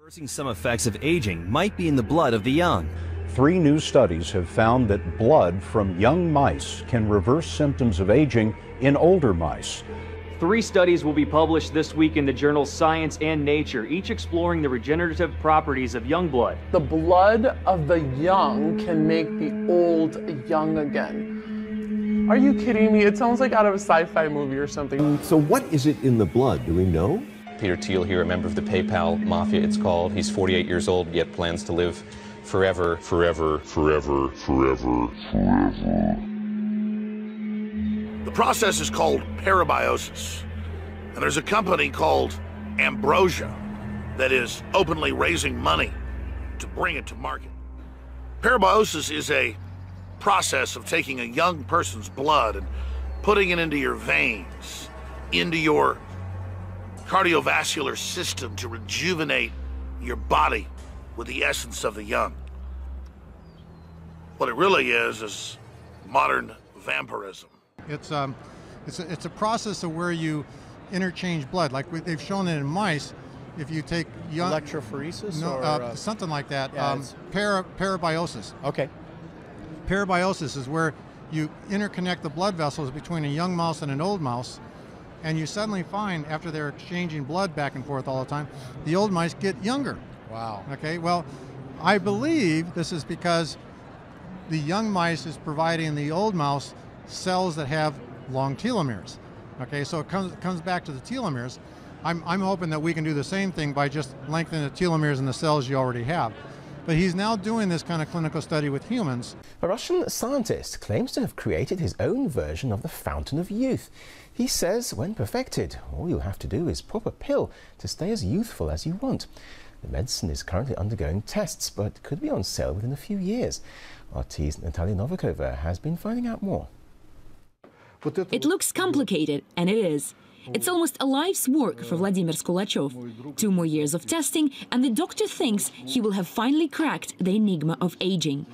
Reversing some effects of aging might be in the blood of the young. 3 new studies have found that blood from young mice can reverse symptoms of aging in older mice. 3 studies will be published this week in the journals Science and Nature, each exploring the regenerative properties of young blood. The blood of the young can make the old young again. Are you kidding me? It sounds like out of a sci-fi movie or something. So what is it in the blood? Do we know? Peter Thiel here, a member of the PayPal Mafia, it's called. He's 48 years old, yet plans to live forever, forever, forever, forever, forever. The process is called parabiosis, and there's a company called Ambrosia that is openly raising money to bring it to market. Parabiosis is a process of taking a young person's blood and putting it into your veins, into your cardiovascular system to rejuvenate your body with the essence of the young. What it really is modern vampirism. It's a process of where you interchange blood. Like they've shown it in mice. If you take young electrophoresis, or something like that, yeah, parabiosis. Okay. Parabiosis is where you interconnect the blood vessels between a young mouse and an old mouse, and you suddenly find, after they're exchanging blood back and forth all the time, the old mice get younger. Wow. Okay. Well, I believe this is because the young mice is providing the old mouse cells that have long telomeres. Okay, so it comes back to the telomeres. I'm hoping that we can do the same thing by just lengthening the telomeres in the cells you already have. But he's now doing this kind of clinical study with humans. A Russian scientist claims to have created his own version of the Fountain of Youth. He says when perfected, all you'll have to do is pop a pill to stay as youthful as you want. The medicine is currently undergoing tests, but could be on sale within a few years. RT's Natalia Novikova has been finding out more. It looks complicated, and it is. It's almost a life's work for Vladimir Skolachov. 2 more years of testing, and the doctor thinks he will have finally cracked the enigma of aging.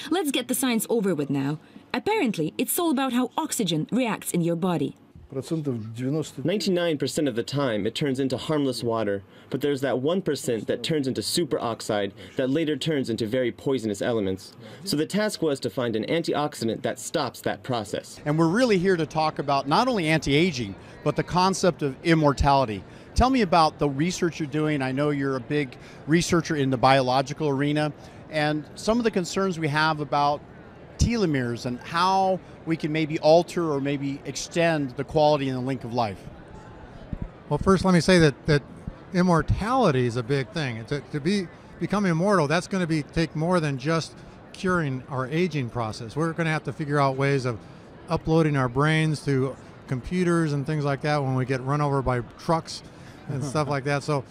Let's get the science over with now. Apparently, it's all about how oxygen reacts in your body. 99% of the time, it turns into harmless water, but there's that 1% that turns into superoxide that later turns into very poisonous elements. So the task was to find an antioxidant that stops that process. And we're really here to talk about not only anti-aging, but the concept of immortality. Tell me about the research you're doing. I know you're a big researcher in the biological arena, and some of the concerns we have about telomeres and how we can maybe alter or maybe extend the quality and the length of life. Well, first let me say that immortality is a big thing. To become immortal, that's going to take more than just curing our aging process. We're going to have to figure out ways of uploading our brains to computers and things like that when we get run over by trucks and stuff like that. So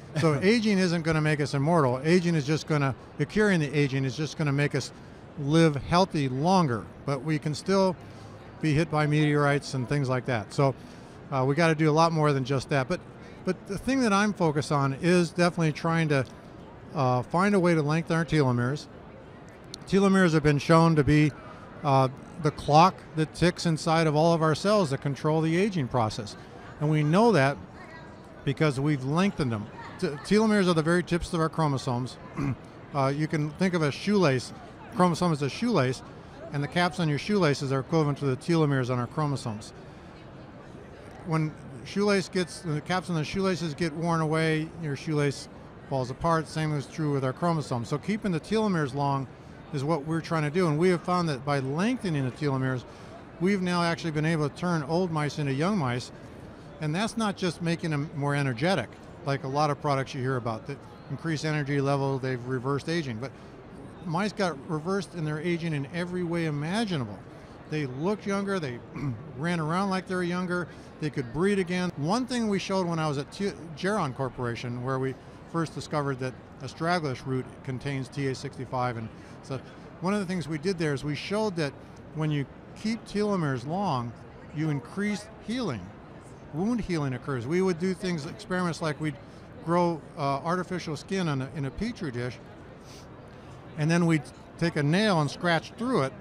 aging isn't going to make us immortal. Aging is just going to, curing the aging is just going to make us live healthy longer, but we can still be hit by meteorites and things like that. So we got to do a lot more than just that. But the thing that I'm focused on is definitely trying to find a way to lengthen our telomeres. Telomeres have been shown to be the clock that ticks inside of all of our cells that control the aging process. And we know that because we've lengthened them. Telomeres are the very tips of our chromosomes. You can think of a shoelace. Chromosome is a shoelace, and the caps on your shoelaces are equivalent to the telomeres on our chromosomes. When the caps on the shoelaces get worn away, your shoelace falls apart. Same is true with our chromosomes. So keeping the telomeres long is what we're trying to do, and we have found that by lengthening the telomeres, we've now actually been able to turn old mice into young mice, and that's not just making them more energetic, like a lot of products you hear about that increase energy level, they've reversed aging, but mice got reversed in their aging in every way imaginable. They looked younger, they ran around like they were younger, they could breed again. One thing we showed when I was at Geron Corporation, where we first discovered that astragalus root contains TA65, and so one of the things we did there is we showed that when you keep telomeres long, you increase healing. Wound healing occurs. We would do experiments like we'd grow artificial skin in a petri dish, and then we'd take a nail and scratch through it,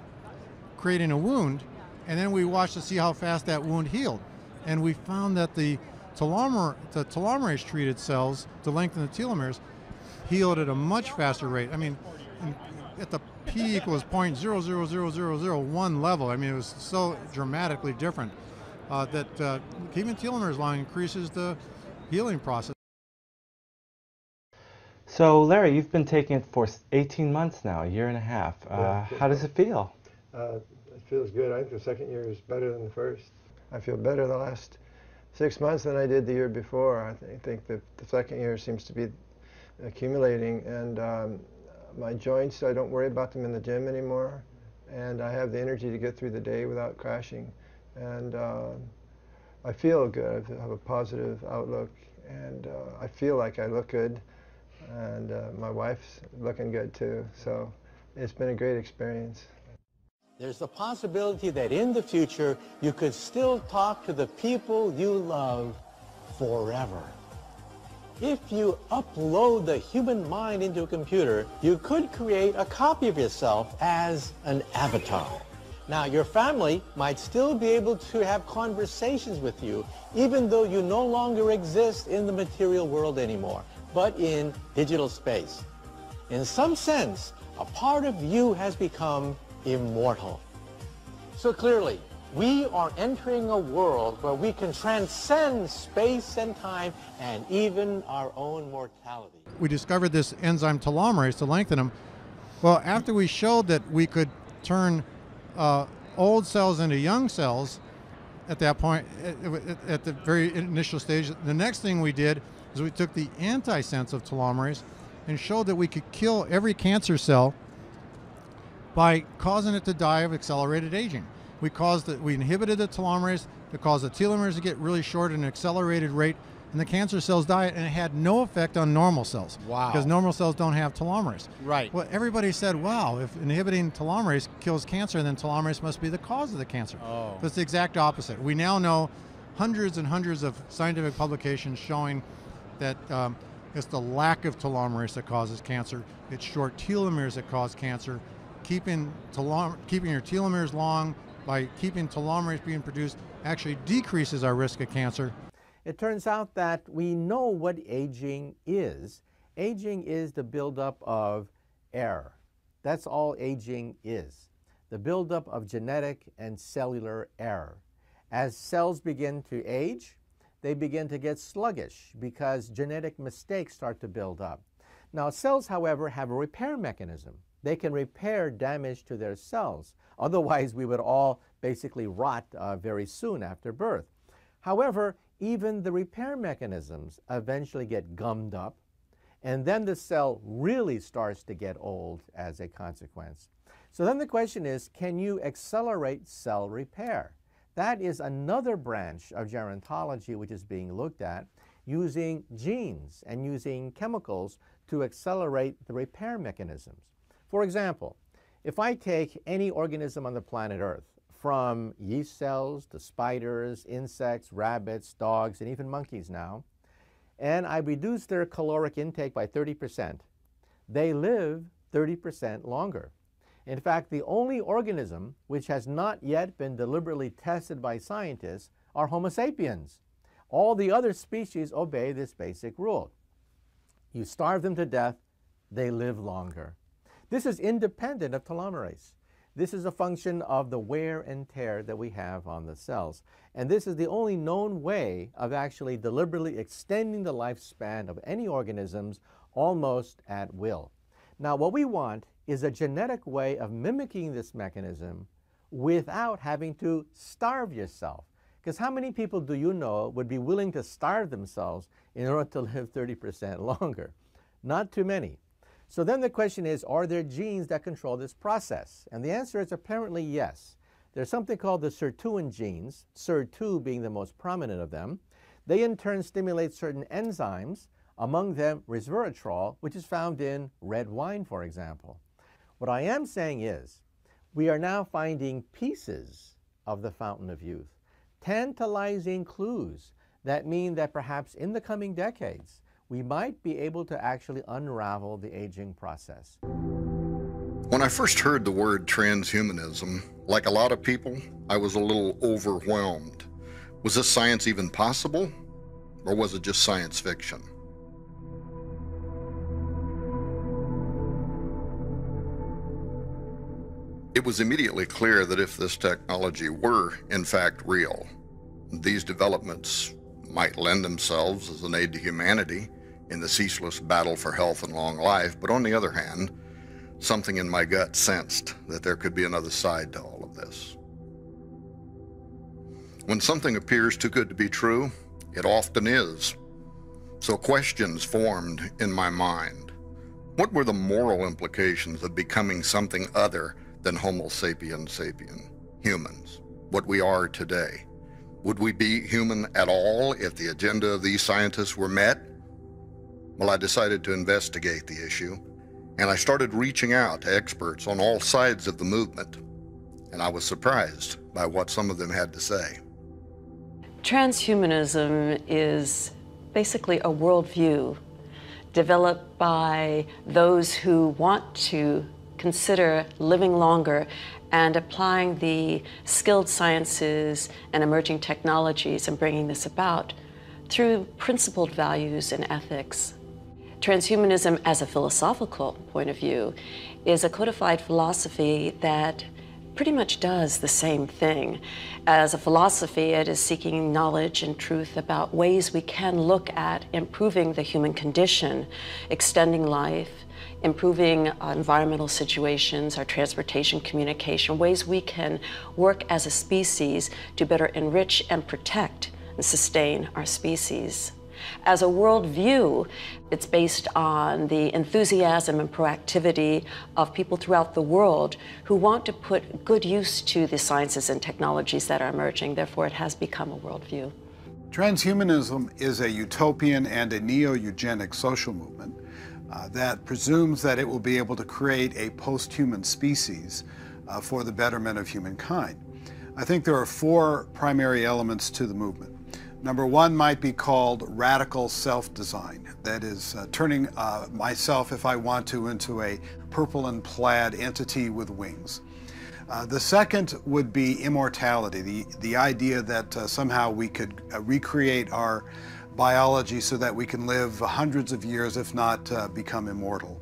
creating a wound, and then we watched to see how fast that wound healed. And we found that the telomerase-treated cells, to lengthen the telomeres, healed at a much faster rate. I mean, at the P equals 0.000001 level, I mean, it was so dramatically different that keeping telomeres long increases the healing process. So, Larry, you've been taking it for 18 months now, a year and a half. How does it feel? It feels good. I think the second year is better than the first. I feel better the last 6 months than I did the year before. I think that the second year seems to be accumulating, and my joints, I don't worry about them in the gym anymore, and I have the energy to get through the day without crashing, and I feel good. I have a positive outlook, and I feel like I look good, and my wife's looking good too, so it's been a great experience. There's the possibility that in the future you could still talk to the people you love forever. If you upload the human mind into a computer, you could create a copy of yourself as an avatar. Now, your family might still be able to have conversations with you, even though you no longer exist in the material world anymore, but in digital space. In some sense, a part of you has become immortal. So clearly, we are entering a world where we can transcend space and time and even our own mortality. We discovered this enzyme telomerase to lengthen them. Well, after we showed that we could turn old cells into young cells at that point, at the very initial stage, the next thing we did is we took the antisense of telomerase and showed that we could kill every cancer cell by causing it to die of accelerated aging. We inhibited the telomerase to cause the telomeres to get really short at an accelerated rate, and the cancer cells die, and it had no effect on normal cells. Wow. Because normal cells don't have telomerase. Right. Well, everybody said, wow, if inhibiting telomerase kills cancer, then telomerase must be the cause of the cancer. Oh. But it's the exact opposite. We now know hundreds and hundreds of scientific publications showing that it's the lack of telomerase that causes cancer. It's short telomeres that cause cancer. Keeping your telomeres long by keeping telomerase being produced actually decreases our risk of cancer. It turns out that we know what aging is. Aging is the buildup of error. That's all aging is. The buildup of genetic and cellular error. As cells begin to age, they begin to get sluggish because genetic mistakes start to build up. Now, cells, however, have a repair mechanism. They can repair damage to their cells. Otherwise, we would all basically rot very soon after birth. However, even the repair mechanisms eventually get gummed up, and then the cell really starts to get old as a consequence. So then the question is, can you accelerate cell repair? That is another branch of gerontology which is being looked at, using genes and using chemicals to accelerate the repair mechanisms. For example, if I take any organism on the planet Earth, from yeast cells to spiders, insects, rabbits, dogs, and even monkeys now, and I reduce their caloric intake by 30%, they live 30% longer. In fact, the only organism which has not yet been deliberately tested by scientists are Homo sapiens. All the other species obey this basic rule. You starve them to death, they live longer. This is independent of telomerase. This is a function of the wear and tear that we have on the cells. And this is the only known way of actually deliberately extending the lifespan of any organisms almost at will. Now, what we want is a genetic way of mimicking this mechanism without having to starve yourself. Because how many people do you know would be willing to starve themselves in order to live 30% longer? Not too many. So then the question is, are there genes that control this process? And the answer is apparently yes. There's something called the sirtuin genes, SIR2 being the most prominent of them. They in turn stimulate certain enzymes, among them resveratrol, which is found in red wine, for example. What I am saying is, we are now finding pieces of the fountain of youth, tantalizing clues that mean that perhaps in the coming decades, we might be able to actually unravel the aging process. When I first heard the word transhumanism, like a lot of people, I was a little overwhelmed. Was this science even possible, or was it just science fiction? It was immediately clear that if this technology were, in fact, real, these developments might lend themselves as an aid to humanity in the ceaseless battle for health and long life, but on the other hand, something in my gut sensed that there could be another side to all of this. When something appears too good to be true, it often is. So questions formed in my mind. What were the moral implications of becoming something other than Homo sapiens sapien, humans, what we are today? Would we be human at all if the agenda of these scientists were met? Well, I decided to investigate the issue, and I started reaching out to experts on all sides of the movement, and I was surprised by what some of them had to say. Transhumanism is basically a worldview developed by those who want to consider living longer and applying the skilled sciences and emerging technologies and bringing this about through principled values and ethics. Transhumanism, as a philosophical point of view, is a codified philosophy that pretty much does the same thing. As a philosophy, it is seeking knowledge and truth about ways we can look at improving the human condition, extending life, improving environmental situations, our transportation, communication, ways we can work as a species to better enrich and protect and sustain our species. As a worldview, it's based on the enthusiasm and proactivity of people throughout the world who want to put good use to the sciences and technologies that are emerging. Therefore, it has become a worldview. Transhumanism is a utopian and a neo-eugenic social movement that presumes that it will be able to create a post-human species for the betterment of humankind. I think there are four primary elements to the movement. Number one might be called radical self-design. That is, turning myself, if I want to, into a purple and plaid entity with wings. The second would be immortality, the idea that somehow we could recreate our biology so that we can live hundreds of years, if not become immortal.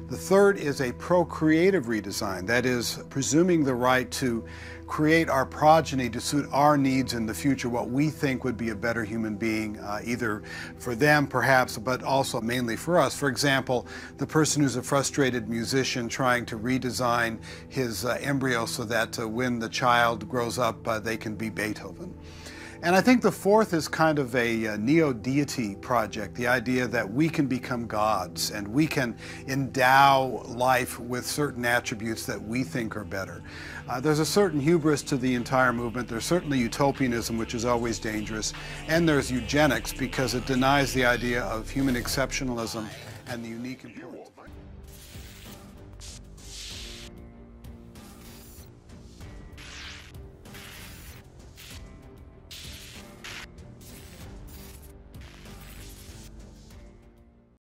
The third is a procreative redesign, that is, presuming the right to create our progeny to suit our needs in the future, what we think would be a better human being, either for them perhaps, but also mainly for us. For example, the person who's a frustrated musician trying to redesign his embryo so that when the child grows up, they can be Beethoven. And I think the fourth is kind of a neo-deity project, the idea that we can become gods and we can endow life with certain attributes that we think are better. There's a certain hubris to the entire movement. There's certainly utopianism, which is always dangerous, and there's eugenics because it denies the idea of human exceptionalism and the unique importance.